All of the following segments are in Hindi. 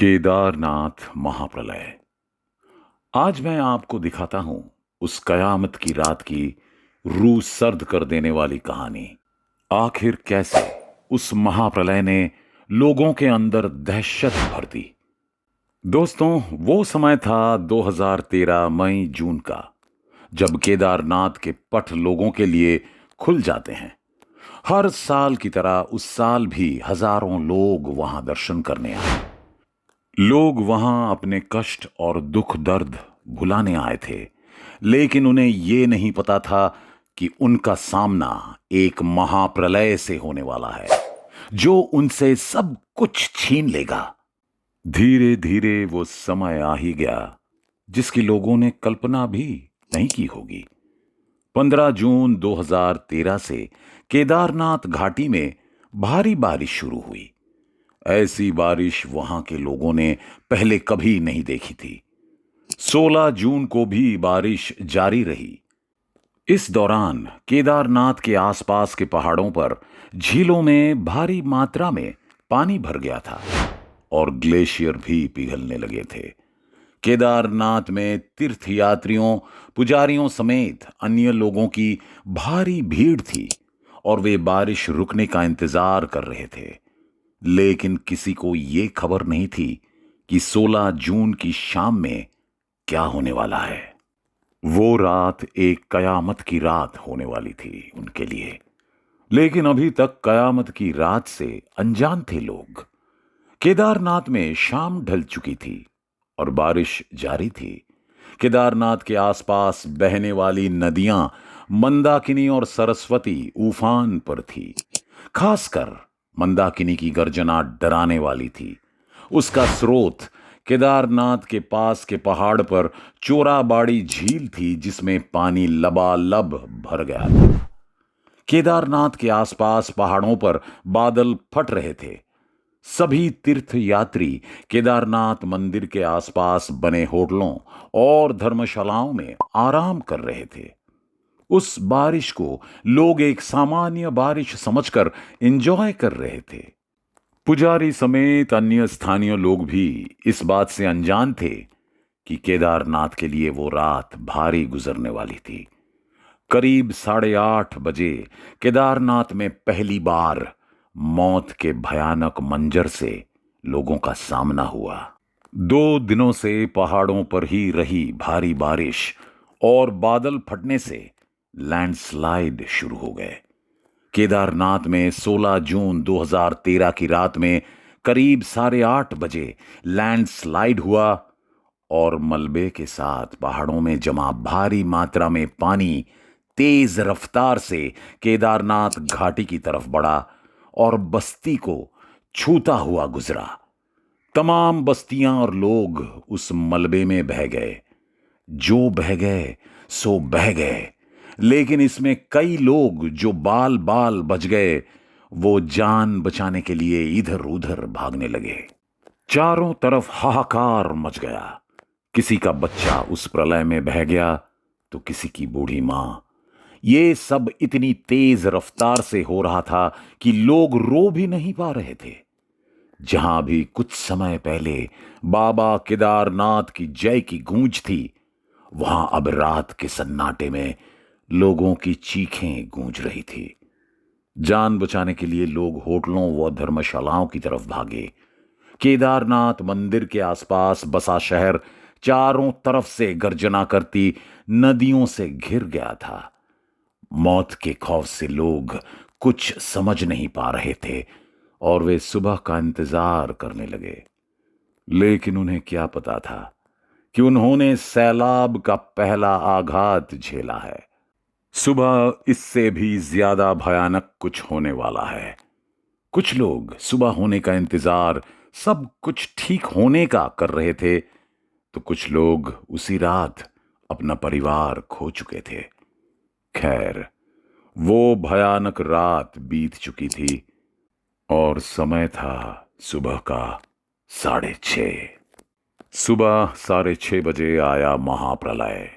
केदारनाथ महाप्रलय। आज मैं आपको दिखाता हूं उस कयामत की रात की रूह सर्द कर देने वाली कहानी। आखिर कैसे उस महाप्रलय ने लोगों के अंदर दहशत भर दी। दोस्तों, वो समय था 2013 मई जून का, जब केदारनाथ के पट लोगों के लिए खुल जाते हैं। हर साल की तरह उस साल भी हजारों लोग वहां दर्शन करने आए। लोग वहां अपने कष्ट और दुख दर्द भुलाने आए थे, लेकिन उन्हें यह नहीं पता था कि उनका सामना एक महाप्रलय से होने वाला है, जो उनसे सब कुछ छीन लेगा। धीरे धीरे वो समय आ ही गया जिसकी लोगों ने कल्पना भी नहीं की होगी। 15 जून 2013 से केदारनाथ घाटी में भारी बारिश शुरू हुई। ऐसी बारिश वहां के लोगों ने पहले कभी नहीं देखी थी। 16 जून को भी बारिश जारी रही। इस दौरान केदारनाथ के आसपास के पहाड़ों पर झीलों में भारी मात्रा में पानी भर गया था और ग्लेशियर भी पिघलने लगे थे। केदारनाथ में तीर्थयात्रियों, पुजारियों समेत अन्य लोगों की भारी भीड़ थी और वे बारिश रुकने का इंतजार कर रहे थे। लेकिन किसी को यह खबर नहीं थी कि 16 जून की शाम में क्या होने वाला है। वो रात एक कयामत की रात होने वाली थी उनके लिए। लेकिन अभी तक कयामत की रात से अनजान थे लोग। केदारनाथ में शाम ढल चुकी थी और बारिश जारी थी। केदारनाथ के आसपास बहने वाली नदियां मंदाकिनी और सरस्वती उफान पर थी। खासकर मंदाकिनी की गर्जना डराने वाली थी। उसका स्रोत केदारनाथ के पास के पहाड़ पर चोराबाड़ी झील थी, जिसमें पानी लबालब भर गया था। केदारनाथ के आसपास पहाड़ों पर बादल फट रहे थे। सभी तीर्थयात्री केदारनाथ मंदिर के आसपास बने होटलों और धर्मशालाओं में आराम कर रहे थे। उस बारिश को लोग एक सामान्य बारिश समझकर एंजॉय कर रहे थे। पुजारी समेत अन्य स्थानीय लोग भी इस बात से अनजान थे कि केदारनाथ के लिए वो रात भारी गुजरने वाली थी। करीब 8:30 बजे केदारनाथ में पहली बार मौत के भयानक मंजर से लोगों का सामना हुआ। 2 दिनों से पहाड़ों पर ही रही भारी बारिश और बादल फटने से लैंडस्लाइड शुरू हो गए। केदारनाथ में 16 जून 2013 की रात में करीब 8:30 बजे लैंडस्लाइड हुआ और मलबे के साथ पहाड़ों में जमा भारी मात्रा में पानी तेज रफ्तार से केदारनाथ घाटी की तरफ बढ़ा और बस्ती को छूता हुआ गुजरा। तमाम बस्तियां और लोग उस मलबे में बह गए। जो बह गए सो बह गए, लेकिन इसमें कई लोग जो बाल बाल बच गए, वो जान बचाने के लिए इधर उधर भागने लगे। चारों तरफ हाहाकार मच गया। किसी का बच्चा उस प्रलय में बह गया तो किसी की बूढ़ी मां। ये सब इतनी तेज रफ्तार से हो रहा था कि लोग रो भी नहीं पा रहे थे। जहां भी कुछ समय पहले बाबा केदारनाथ की जय की गूंज थी, वहां अब रात के सन्नाटे में लोगों की चीखें गूंज रही थी। जान बचाने के लिए लोग होटलों व धर्मशालाओं की तरफ भागे। केदारनाथ मंदिर के आसपास बसा शहर चारों तरफ से गर्जना करती नदियों से घिर गया था। मौत के खौफ से लोग कुछ समझ नहीं पा रहे थे और वे सुबह का इंतजार करने लगे। लेकिन उन्हें क्या पता था कि उन्होंने सैलाब का पहला आघात झेला है। सुबह इससे भी ज्यादा भयानक कुछ होने वाला है। कुछ लोग सुबह होने का इंतजार, सब कुछ ठीक होने का कर रहे थे, तो कुछ लोग उसी रात अपना परिवार खो चुके थे। खैर, वो भयानक रात बीत चुकी थी और समय था सुबह का 6:30। सुबह 6:30 बजे आया महाप्रलय।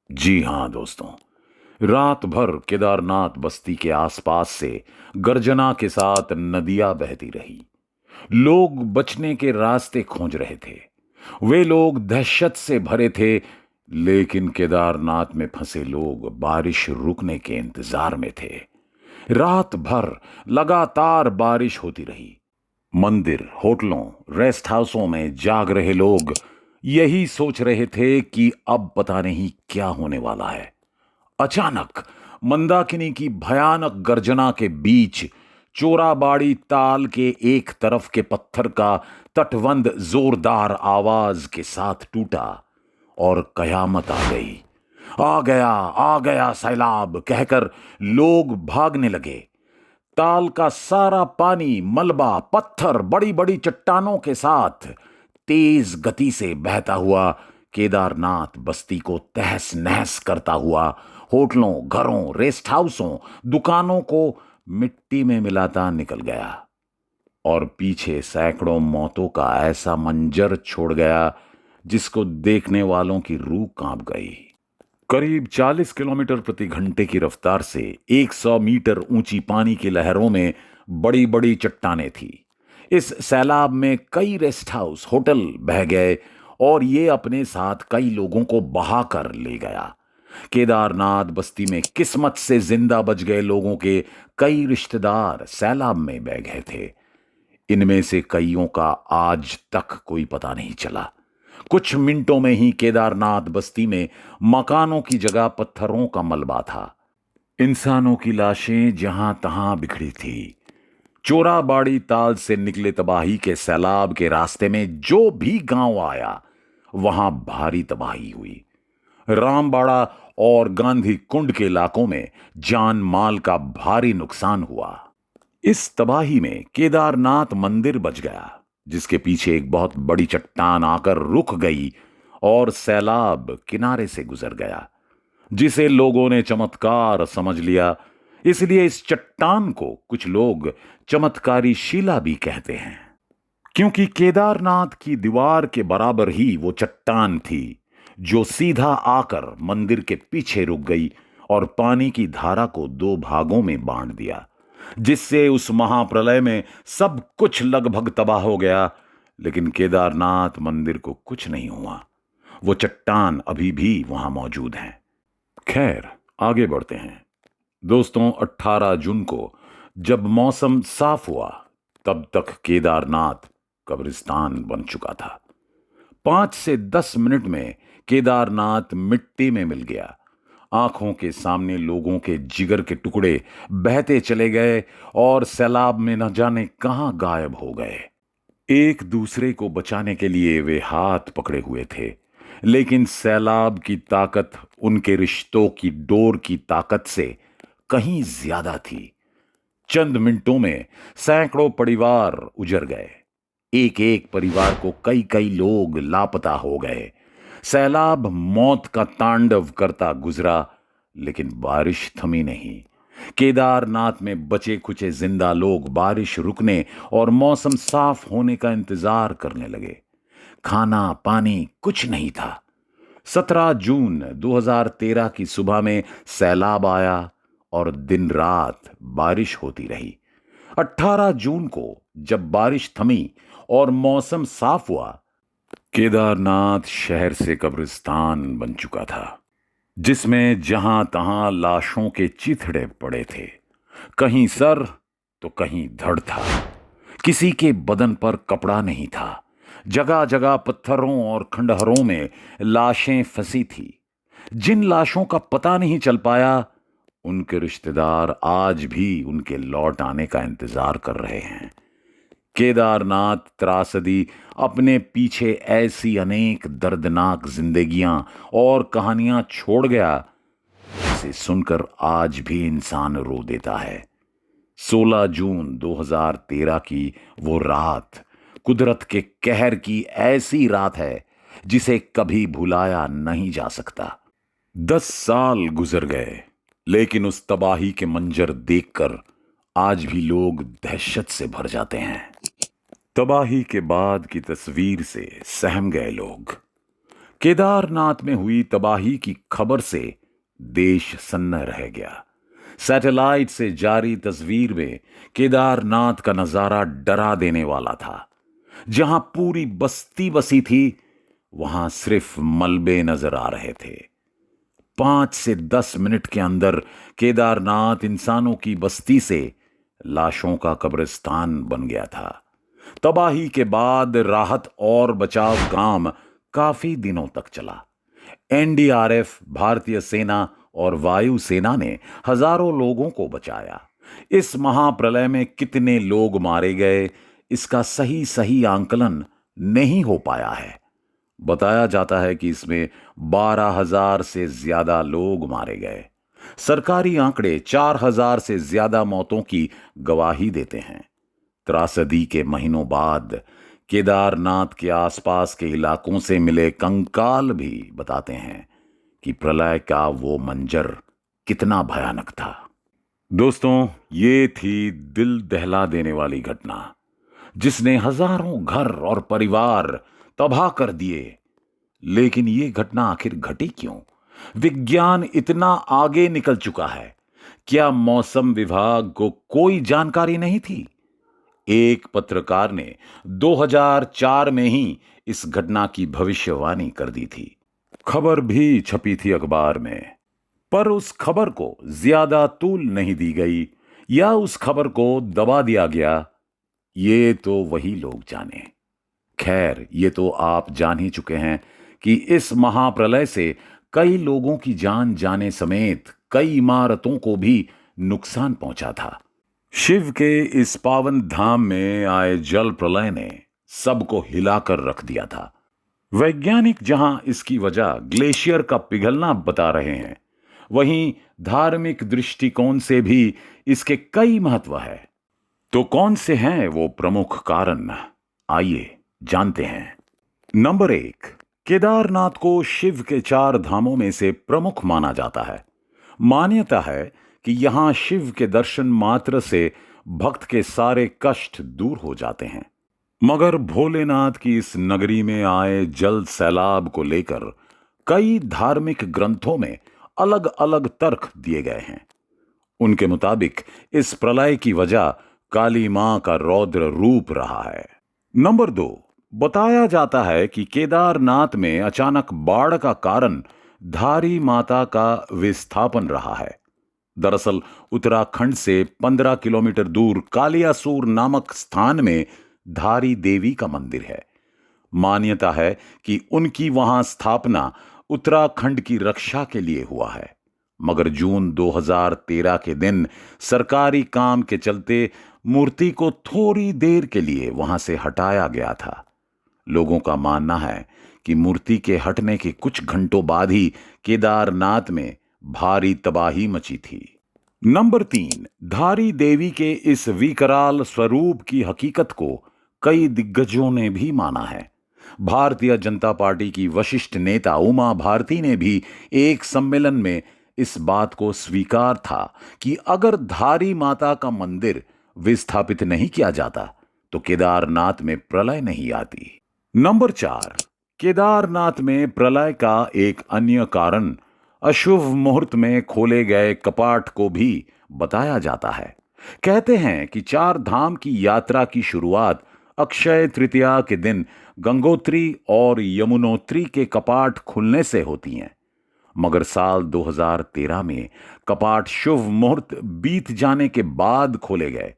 जी हां दोस्तों, रात भर केदारनाथ बस्ती के आसपास से गर्जना के साथ नदियां बहती रही। लोग बचने के रास्ते खोज रहे थे। वे लोग दहशत से भरे थे, लेकिन केदारनाथ में फंसे लोग बारिश रुकने के इंतजार में थे। रात भर लगातार बारिश होती रही। मंदिर, होटलों, रेस्ट हाउसों में जाग रहे लोग यही सोच रहे थे कि अब पता नहीं क्या होने वाला है। अचानक मंदाकिनी की भयानक गर्जना के बीच चोराबाड़ी ताल के एक तरफ के पत्थर का तटबंध जोरदार आवाज के साथ टूटा और कयामत आ गई। आ गया सैलाब कहकर लोग भागने लगे। ताल का सारा पानी, मलबा, पत्थर, बड़ी बड़ी चट्टानों के साथ तेज गति से बहता हुआ केदारनाथ बस्ती को तहस नहस करता हुआ होटलों, घरों, रेस्ट हाउसों, दुकानों को मिट्टी में मिलाता निकल गया और पीछे सैकड़ों मौतों का ऐसा मंजर छोड़ गया जिसको देखने वालों की रूह कांप गई। करीब 40 किलोमीटर प्रति घंटे की रफ्तार से 100 मीटर ऊंची पानी की लहरों में बड़ी बड़ी चट्टानें थी। इस सैलाब में कई रेस्ट हाउस, होटल बह गए और ये अपने साथ कई लोगों को बहाकर ले गया। केदारनाथ बस्ती में किस्मत से जिंदा बच गए लोगों के कई रिश्तेदार सैलाब में बह गए थे। इनमें से कईयों का आज तक कोई पता नहीं चला। कुछ मिनटों में ही केदारनाथ बस्ती में मकानों की जगह पत्थरों का मलबा था। इंसानों की लाशें जहां तहां बिखरी थी। चोराबाड़ी ताल से निकले तबाही के सैलाब के रास्ते में जो भी गांव आया वहां भारी तबाही हुई। रामबाड़ा और गांधी कुंड के इलाकों में जान माल का भारी नुकसान हुआ। इस तबाही में केदारनाथ मंदिर बच गया, जिसके पीछे एक बहुत बड़ी चट्टान आकर रुक गई और सैलाब किनारे से गुजर गया, जिसे लोगों ने चमत्कार समझ लिया। इसलिए इस चट्टान को कुछ लोग चमत्कारी शिला भी कहते हैं, क्योंकि केदारनाथ की दीवार के बराबर ही वो चट्टान थी जो सीधा आकर मंदिर के पीछे रुक गई और पानी की धारा को दो भागों में बांट दिया, जिससे उस महाप्रलय में सब कुछ लगभग तबाह हो गया। लेकिन केदारनाथ मंदिर को कुछ नहीं हुआ। वो चट्टान अभी भी वहां मौजूद है। खैर, आगे बढ़ते हैं। दोस्तों, 18 जून को जब मौसम साफ हुआ तब तक केदारनाथ कब्रिस्तान बन चुका था। 5 से 10 मिनट में केदारनाथ मिट्टी में मिल गया। आंखों के सामने लोगों के जिगर के टुकड़े बहते चले गए और सैलाब में न जाने कहां गायब हो गए। एक दूसरे को बचाने के लिए वे हाथ पकड़े हुए थे, लेकिन सैलाब की ताकत उनके रिश्तों की डोर की ताकत से कहीं ज्यादा थी। चंद मिनटों में सैकड़ों परिवार उजड़ गए। एक एक परिवार को कई कई लोग लापता हो गए। सैलाब मौत का तांडव करता गुजरा, लेकिन बारिश थमी नहीं। केदारनाथ में बचे खुचे जिंदा लोग बारिश रुकने और मौसम साफ होने का इंतजार करने लगे। खाना पानी कुछ नहीं था। 17 जून 2013 की सुबह में सैलाब आया और दिन रात बारिश होती रही। 18 जून को जब बारिश थमी और मौसम साफ हुआ, केदारनाथ शहर से कब्रिस्तान बन चुका था, जिसमें जहां तहां लाशों के चिथड़े पड़े थे। कहीं सर तो कहीं धड़ था। किसी के बदन पर कपड़ा नहीं था। जगह जगह पत्थरों और खंडहरों में लाशें फंसी थी। जिन लाशों का पता नहीं चल पाया, उनके रिश्तेदार आज भी उनके लौट आने का इंतजार कर रहे हैं। केदारनाथ त्रासदी अपने पीछे ऐसी अनेक दर्दनाक जिंदगियां और कहानियां छोड़ गया, जिसे सुनकर आज भी इंसान रो देता है। 16 जून 2013 की वो रात कुदरत के कहर की ऐसी रात है जिसे कभी भुलाया नहीं जा सकता। 10 साल गुजर गए, लेकिन उस तबाही के मंजर देखकर आज भी लोग दहशत से भर जाते हैं। तबाही के बाद की तस्वीर से सहम गए लोग। केदारनाथ में हुई तबाही की खबर से देश सन्न रह गया। सैटेलाइट से जारी तस्वीर में केदारनाथ का नजारा डरा देने वाला था। जहां पूरी बस्ती बसी थी, वहां सिर्फ मलबे नजर आ रहे थे। 5 से 10 मिनट के अंदर केदारनाथ इंसानों की बस्ती से लाशों का कब्रिस्तान बन गया था। तबाही के बाद राहत और बचाव काम काफी दिनों तक चला। एनडीआरएफ, भारतीय सेना और वायु सेना ने हजारों लोगों को बचाया। इस महाप्रलय में कितने लोग मारे गए, इसका सही सही आंकलन नहीं हो पाया है। बताया जाता है कि इसमें 12,000 से ज्यादा लोग मारे गए। सरकारी आंकड़े 4,000 से ज्यादा मौतों की गवाही देते हैं। त्रासदी के महीनों बाद केदारनाथ के आसपास के इलाकों से मिले कंकाल भी बताते हैं कि प्रलय का वो मंजर कितना भयानक था। दोस्तों, ये थी दिल दहला देने वाली घटना, जिसने हजारों घर और परिवार तबाह कर दिए। लेकिन ये घटना आखिर घटी क्यों? विज्ञान इतना आगे निकल चुका है, क्या मौसम विभाग को कोई जानकारी नहीं थी? एक पत्रकार ने 2004 में ही इस घटना की भविष्यवाणी कर दी थी। खबर भी छपी थी अखबार में, पर उस खबर को ज्यादा तूल नहीं दी गई या उस खबर को दबा दिया गया, ये तो वही लोग जाने। खैर, ये तो आप जान ही चुके हैं कि इस महाप्रलय से कई लोगों की जान जाने समेत कई इमारतों को भी नुकसान पहुंचा था। शिव के इस पावन धाम में आए जल प्रलय ने सबको हिलाकर रख दिया था। वैज्ञानिक जहां इसकी वजह ग्लेशियर का पिघलना बता रहे हैं, वहीं धार्मिक दृष्टिकोण से भी इसके कई महत्व है। तो कौन से हैं वो प्रमुख कारण? आइए जानते हैं। नंबर 1, केदारनाथ को शिव के 4 धामों में से प्रमुख माना जाता है। मान्यता है कि यहां शिव के दर्शन मात्र से भक्त के सारे कष्ट दूर हो जाते हैं। मगर भोलेनाथ की इस नगरी में आए जल सैलाब को लेकर कई धार्मिक ग्रंथों में अलग अलग तर्क दिए गए हैं। उनके मुताबिक इस प्रलय की वजह काली मां का रौद्र रूप रहा है। नंबर 2, बताया जाता है कि केदारनाथ में अचानक बाढ़ का कारण धारी माता का विस्थापन रहा है। दरअसल उत्तराखंड से 15 किलोमीटर दूर कालियासूर नामक स्थान में धारी देवी का मंदिर है। मान्यता है कि उनकी वहां स्थापना उत्तराखंड की रक्षा के लिए हुआ है। मगर जून 2013 के दिन सरकारी काम के चलते मूर्ति को थोड़ी देर के लिए वहां से हटाया गया था। लोगों का मानना है कि मूर्ति के हटने के कुछ घंटों बाद ही केदारनाथ में भारी तबाही मची थी। नंबर 3, धारी देवी के इस विकराल स्वरूप की हकीकत को कई दिग्गजों ने भी माना है। भारतीय जनता पार्टी की वरिष्ठ नेता उमा भारती ने भी एक सम्मेलन में इस बात को स्वीकार था कि अगर धारी माता का मंदिर विस्थापित नहीं किया जाता तो केदारनाथ में प्रलय नहीं आती। नंबर 4, केदारनाथ में प्रलय का एक अन्य कारण अशुभ मुहूर्त में खोले गए कपाट को भी बताया जाता है। कहते हैं कि 4 धाम की यात्रा की शुरुआत अक्षय तृतीया के दिन गंगोत्री और यमुनोत्री के कपाट खुलने से होती हैं। मगर साल 2013 में कपाट शुभ मुहूर्त बीत जाने के बाद खोले गए।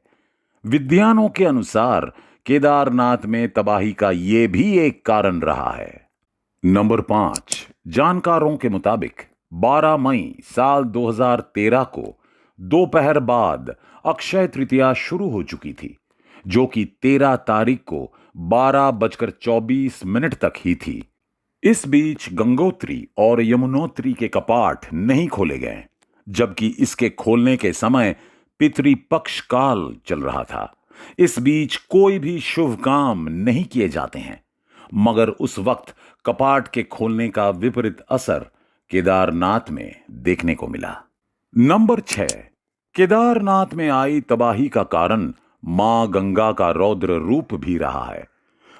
विद्वानों के अनुसार केदारनाथ में तबाही का यह भी एक कारण रहा है। नंबर 5, जानकारों के मुताबिक 12 मई साल 2013 को दोपहर बाद अक्षय तृतीया शुरू हो चुकी थी, जो कि 13 तारीख को 12:24 तक ही थी। इस बीच गंगोत्री और यमुनोत्री के कपाट नहीं खोले गए, जबकि इसके खोलने के समय पितृपक्ष काल चल रहा था। इस बीच कोई भी शुभ काम नहीं किए जाते हैं। मगर उस वक्त कपाट के खोलने का विपरीत असर केदारनाथ में देखने को मिला। नंबर 6, केदारनाथ में आई तबाही का कारण मां गंगा का रौद्र रूप भी रहा है।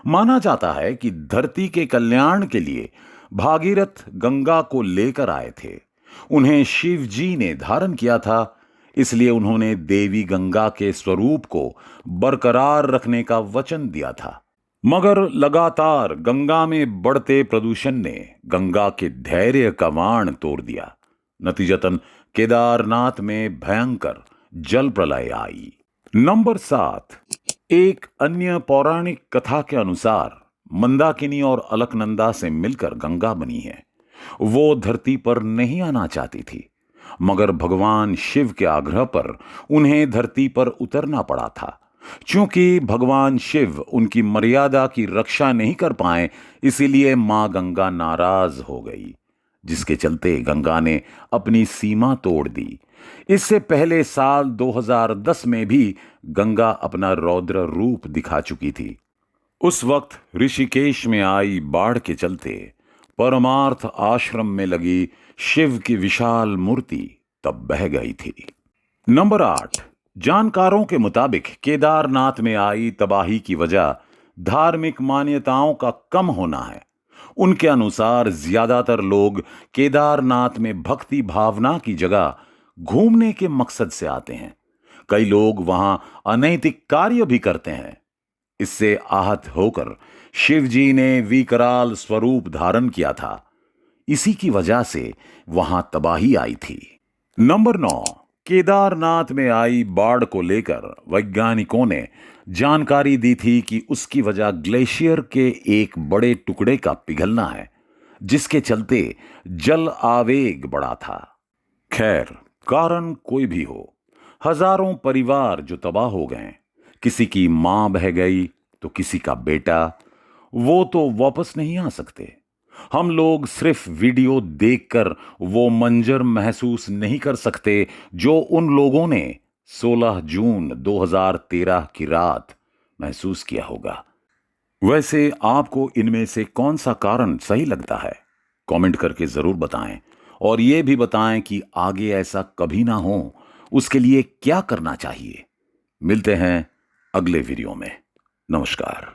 माना जाता है कि धरती के कल्याण के लिए भागीरथ गंगा को लेकर आए थे। उन्हें शिव जी ने धारण किया था। इसलिए उन्होंने देवी गंगा के स्वरूप को बरकरार रखने का वचन दिया था। मगर लगातार गंगा में बढ़ते प्रदूषण ने गंगा के धैर्य का बाण तोड़ दिया। नतीजतन केदारनाथ में भयंकर जल प्रलय आई। नंबर 7, एक अन्य पौराणिक कथा के अनुसार मंदाकिनी और अलकनंदा से मिलकर गंगा बनी है। वो धरती पर नहीं आना चाहती थी, मगर भगवान शिव के आग्रह पर उन्हें धरती पर उतरना पड़ा था। क्योंकि भगवान शिव उनकी मर्यादा की रक्षा नहीं कर पाए, इसीलिए मां गंगा नाराज हो गई, जिसके चलते गंगा ने अपनी सीमा तोड़ दी। इससे पहले साल 2010 में भी गंगा अपना रौद्र रूप दिखा चुकी थी। उस वक्त ऋषिकेश में आई बाढ़ के चलते परमार्थ आश्रम में लगी शिव की विशाल मूर्ति तब बह गई थी। नंबर 8, जानकारों के मुताबिक केदारनाथ में आई तबाही की वजह धार्मिक मान्यताओं का कम होना है। उनके अनुसार ज्यादातर लोग केदारनाथ में भक्ति भावना की जगह घूमने के मकसद से आते हैं। कई लोग वहां अनैतिक कार्य भी करते हैं। इससे आहत होकर शिव जी ने विकराल स्वरूप धारण किया था। इसी की वजह से वहां तबाही आई थी। नंबर 9, केदारनाथ में आई बाढ़ को लेकर वैज्ञानिकों ने जानकारी दी थी कि उसकी वजह ग्लेशियर के एक बड़े टुकड़े का पिघलना है, जिसके चलते जल आवेग बढ़ा था। खैर, कारण कोई भी हो, हजारों परिवार जो तबाह हो गए, किसी की मां बह गई तो किसी का बेटा, वो तो वापस नहीं आ सकते। हम लोग सिर्फ वीडियो देखकर वो मंजर महसूस नहीं कर सकते जो उन लोगों ने 16 जून 2013 की रात महसूस किया होगा। वैसे आपको इनमें से कौन सा कारण सही लगता है? कमेंट करके जरूर बताएं, और ये भी बताएं कि आगे ऐसा कभी ना हो, उसके लिए क्या करना चाहिए। मिलते हैं अगले वीडियो में। नमस्कार।